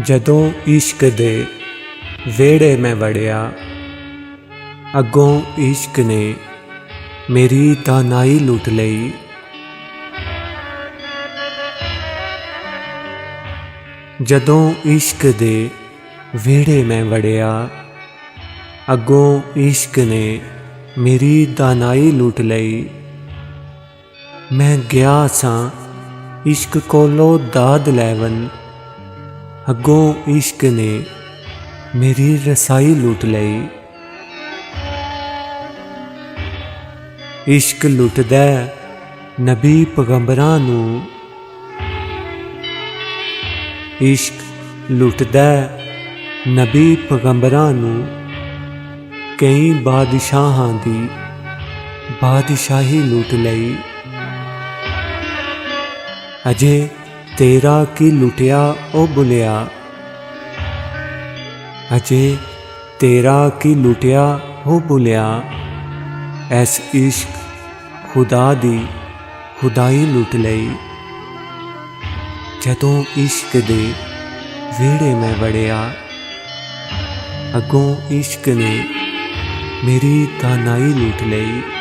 जदों इश्क दे वेड़े मैं वड़िया, अगों इश्क ने मेरी दानाई लुट लई। जदों इश्क दे वेड़े मैं वड़िया, अगों इश्क ने मेरी दानाई लुट लई। मैं गया सां इश्क कोलों दाद लैवन, अगों इश्क ने मेरी रसाई लुट लई। इश्क लुटदा नबी पैगंबरां नूं, इश्क लुटदा नबी पैगंबरां नूं, कई बादशाहां दी बादशाही लुट लई। अजे तेरा की लुटिया ओ बुलिया, अजे तेरा की लुटिया ओ बुलिया। ऐस इश्क खुदा दी खुदाई लुट लई। जदों इश्क दे वेड़े मैं वड़िया, अगों इश्क ने मेरी दानाई लुट लई।